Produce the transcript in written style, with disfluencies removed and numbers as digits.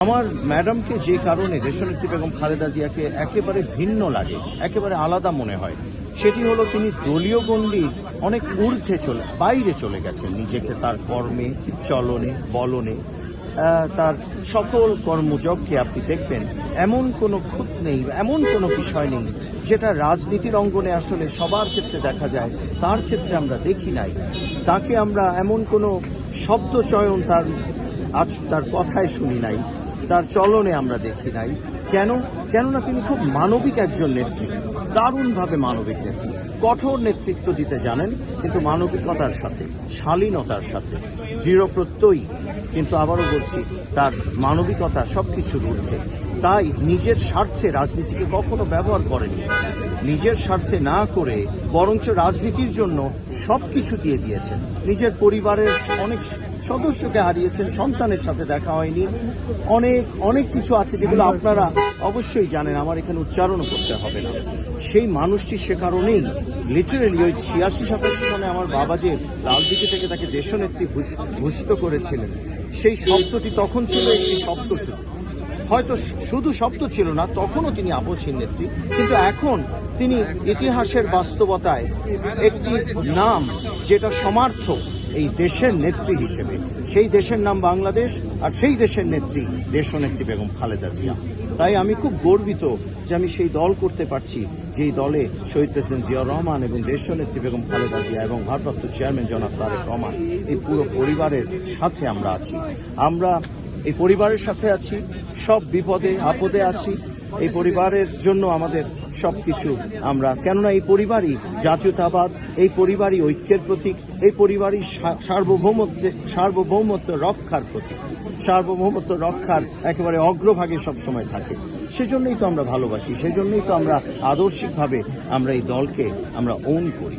আমার ম্যাডামকে যে কারণে দেশনেত্রী বেগম খালেদা জিয়াকে একেবারে ভিন্ন লাগে, একেবারে আলাদা মনে হয়, সেটি হলো তিনি দলীয় গণ্ডি অনেক ঊর্ধ্বে বাইরে চলে গেছেন। নিজেকে তার কর্মে, চলনে, বলনে, তার সকল কর্মযজ্ঞে আপনি দেখবেন এমন কোনো খুঁত নেই, এমন কোনো বিষয় নেই যেটা রাজনীতির অঙ্গনে আসলে সবার ক্ষেত্রে দেখা যায়, তার ক্ষেত্রে আমরা দেখি নাই। তাকে আমরা এমন কোনো শব্দ চয়ন তার কথায় শুনি নাই, তার চলনে আমরা দেখি নাই। কেননা তিনি খুব মানবিক একজন নেত্রী, দারুণভাবে মানবিক নেত্রী, কঠোর নেতৃত্ব দিতে জানেন, কিন্তু মানবিকতার সাথে, শালীনতার সাথে, দৃঢ় প্রত্যয়ী। কিন্তু আবারও বলছি, তার মানবিকতা সবকিছুর ঊর্ধ্বে। তাই নিজের স্বার্থে রাজনীতিকে কখনো ব্যবহার করেনি, নিজের স্বার্থে না করে বরঞ্চ রাজনীতির জন্য সবকিছু দিয়ে দিয়েছেন। নিজের পরিবারের অনেক সদস্যকে হারিয়েছেন, সন্তানের সাথে দেখা হয়নি, অনেক কিছু আছে যেগুলো আপনারা অবশ্যই জানেন, আমার এখানে উচ্চারণ করতে হবে না। সেই মানুষটি সে কারণেই লিটারেলি ওই 86-87 সালে আমার বাবা যে লালদিঘি থেকে তাকে দেশনেত্রী ভূষিত করেছিলেন, সেই শব্দটি তখন ছিল একটি শব্দ, হয়তো শুধু শব্দ ছিল না, তখনও তিনি আপসহীন নেত্রী, কিন্তু এখন তিনি ইতিহাসের বাস্তবতায় একটি নাম যেটা সমার্থক এই দেশের নেত্রী হিসেবে। সেই দেশের নাম বাংলাদেশ, আর সেই দেশের নেত্রী দেশনেত্রী বেগম খালেদা জিয়া। তাই আমি খুব গর্বিত যে আমি সেই দল করতে পারছি, যেই দলে শহীদ প্রেসিডেন্ট জিয়াউর রহমান এবং দেশনেত্রী বেগম খালেদা জিয়া এবং ভারপ্রাপ্ত চেয়ারম্যান জনাব তারেক রহমান, এই পুরো পরিবারের সাথে আমরা আছি। আমরা এই পরিবারের সাথে আছি, সব বিপদে আপদে আছি। এই পরিবারের জন্য আমাদের সবকিছু আমরা, কেননা এই পরিবারই জাতীয়তাবাদ, এই পরিবারই ঐক্যের প্রতীক, এই পরিবারই সার্বভৌমত্ব রক্ষার প্রতীক, সার্বভৌমত্ব রক্ষার একেবারে অগ্রভাগে সবসময় থাকে। সেজন্যই তো আমরা ভালোবাসি, সেজন্যই তো আমরা আদর্শিকভাবে আমরা এই দলকে আমরা ওন করি।